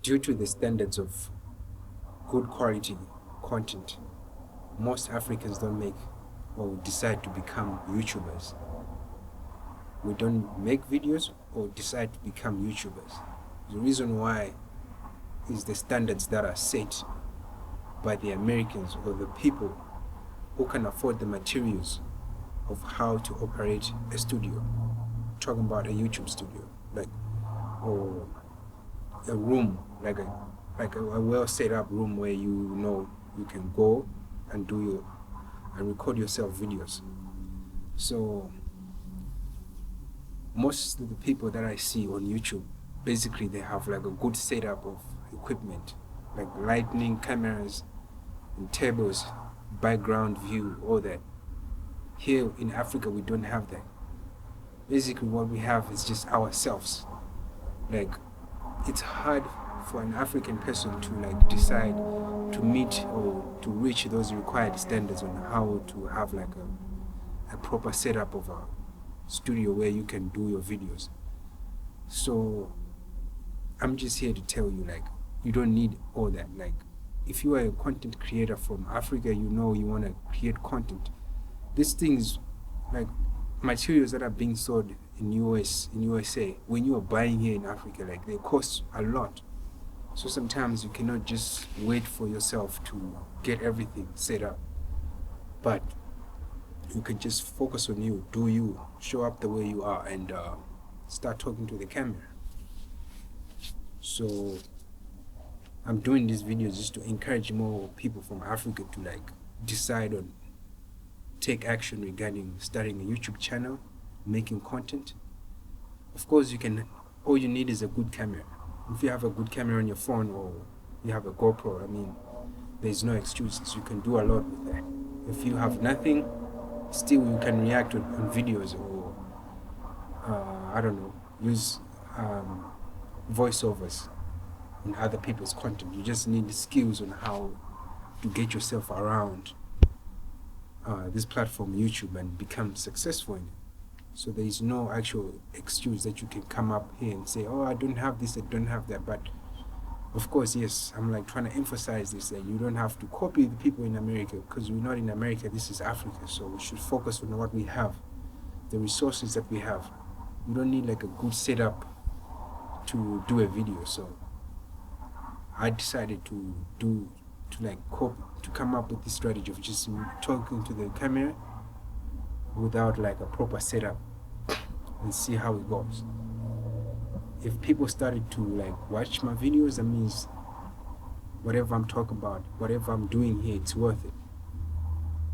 Due to the standards of good quality content, most Africans don't make or decide to become YouTubers. We don't make videos or decide to become YouTubers. The reason why is the standards that are set by the Americans or the people who can afford the materials of how to operate a studio. Talking about a YouTube studio, like, or a room, like a well set up room where you can go and and record yourself videos. So most of the people that I see on YouTube, basically they have like a good setup of equipment, like lighting, cameras, and tables, background view, all that. Here in Africa, we don't have that. Basically, what we have is just ourselves. Like, it's hard for an African person to like decide to meet or to reach those required standards on how to have like a proper setup of a studio where you can do your videos. So I'm just here to tell you, like, you don't need all that. Like, if you are a content creator from Africa, you know you want to create content. These things, like materials that are being sold in USA, when you are buying here in Africa, like they cost a lot. So sometimes you cannot just wait for yourself to get everything set up. But you can just focus on you, do you, show up the way you are, and start talking to the camera. So I'm doing these videos just to encourage more people from Africa to like decide on take action regarding starting a YouTube channel, making content. Of course, all you need is a good camera. If you have a good camera on your phone or you have a GoPro, I mean, there's no excuses. You can do a lot with that. If you have nothing, still you can react on videos or, I don't know, use voiceovers in other people's content. You just need the skills on how to get yourself around this platform, YouTube, and become successful in it. So there is no actual excuse that you can come up here and say, oh, I don't have this, I don't have that. But of course, yes, I'm like trying to emphasize this, that you don't have to copy the people in America, because we're not in America, this is Africa. So we should focus on what we have, the resources that we have. You don't need like a good setup to do a video. So I decided to come up with this strategy of just talking to the camera without like a proper setup and see how it goes. If people started to like watch my videos, that means whatever I'm talking about, whatever I'm doing here, it's worth it.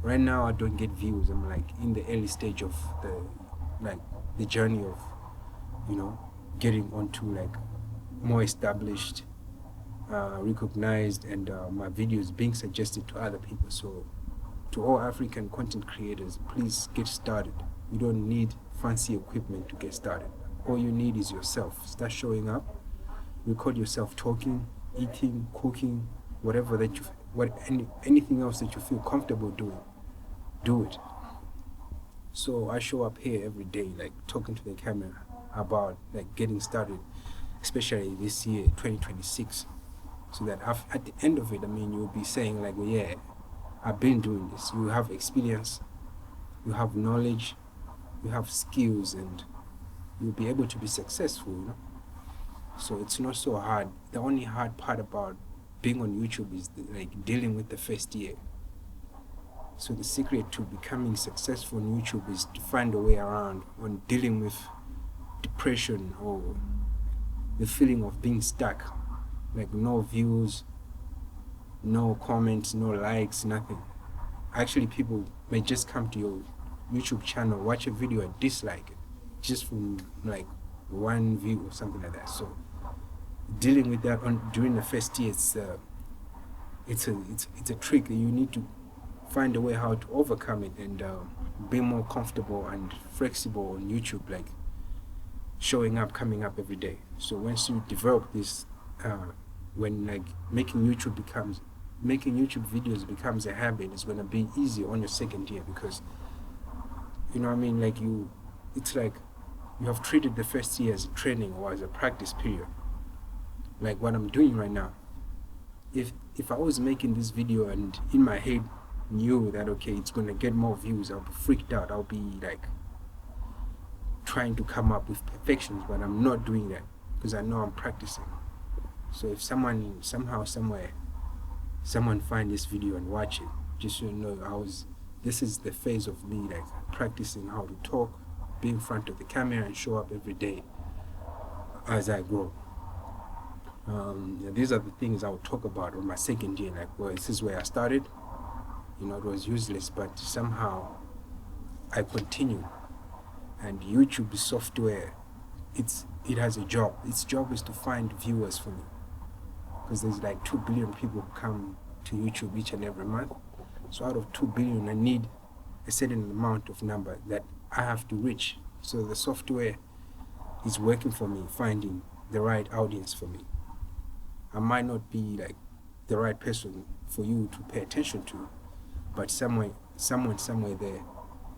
Right now I don't get views. I'm like in the early stage of the journey of, getting onto like more established, recognized, and my videos being suggested to other people. So to all African content creators, please get started. You don't need fancy equipment to get started. All you need is yourself. Start showing up, record yourself talking, eating, cooking, anything else that you feel comfortable doing, do it. So I show up here every day, like talking to the camera about like getting started, especially this year, 2026. So that at the end of it, I mean, you'll be saying like, well, yeah, I've been doing this. You have experience, you have knowledge, you have skills, and you'll be able to be successful, So it's not so hard. The only hard part about being on YouTube is like dealing with the first year. So the secret to becoming successful on YouTube is to find a way around on dealing with depression or the feeling of being stuck, like no views, no comments, no likes, nothing. Actually, people may just come to your YouTube channel, watch a video and dislike it, just from like one view or something like that. So dealing with that during the first year, it's a trick. You need to find a way how to overcome it and be more comfortable and flexible on YouTube, like showing up, coming up every day. So once you develop this, when like making YouTube videos becomes a habit, it's gonna be easy on your second year, because like it's like you have treated the first year as a training or as a practice period. like what I'm doing right now. If I was making this video and in my head knew that okay, it's gonna get more views, I'll be freaked out. I'll be like trying to come up with perfections, but I'm not doing that because I know I'm practicing. So if someone somehow somewhere someone find this video and watch it, just so you know, this is the phase of me like practicing how to talk, be in front of the camera and show up every day as I grow. These are the things I will talk about on my second year, like, well, this is where I started. You know, it was useless, but somehow I continued. And YouTube software, it has a job. Its job is to find viewers for me, because there's like 2 billion people who come to YouTube each and every month. So out of 2 billion, I need a certain amount of number that I have to reach. So the software is working for me, finding the right audience for me. I might not be like the right person for you to pay attention to, but someone somewhere there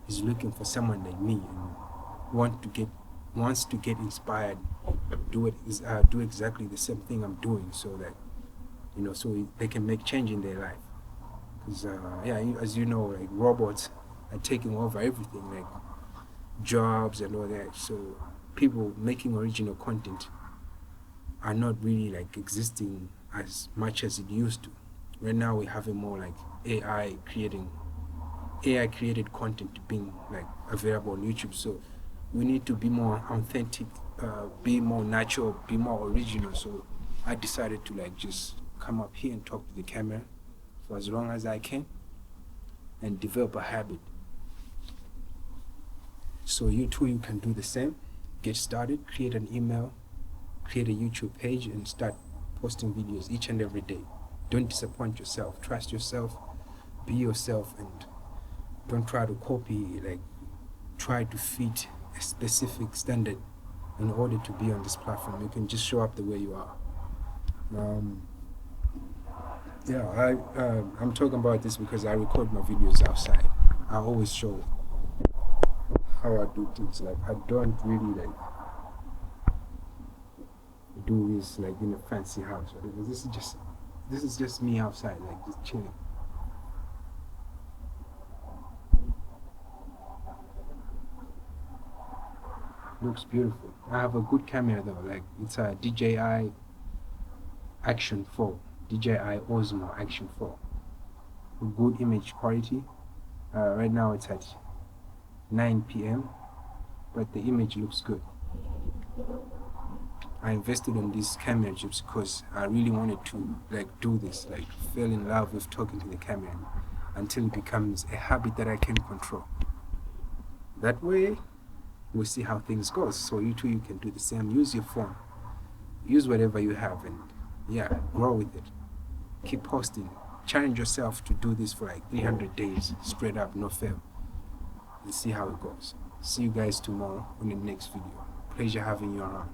is looking for someone like me and wants to get inspired, do exactly the same thing I'm doing, so that so they can make change in their life. Because as you know, like robots are taking over everything, like jobs and all that. So people making original content are not really like existing as much as it used to. Right now we have a more like AI created content being like available on YouTube. So we need to be more authentic, be more natural, be more original. So I decided to like just come up here and talk to the camera for as long as I can and develop a habit. So you too, you can do the same. Get started, create an email, create a YouTube page and start posting videos each and every day. Don't disappoint yourself. Trust yourself, be yourself, and don't try to copy, like try to fit a specific standard in order to be on this platform. You can just show up the way you are. I'm talking about this because I record my videos outside. I always show how I do things. Like I don't really like do this like in a fancy house, because this is just me outside, like just chilling. Looks beautiful. I have a good camera though, like it's a DJI Action 4, DJI Osmo Action 4. Good image quality. Right now it's at 9 p.m. but the image looks good. I invested in this camera just because I really wanted to like do this, like fell in love with talking to the camera until it becomes a habit that I can control. That way we'll see how things go. So you too, you can do the same. Use your phone, use whatever you have, and grow with it. Keep posting. Challenge yourself to do this for like 300 days straight up, no fail, and see how it goes. See you guys tomorrow on the next video. Pleasure having you around.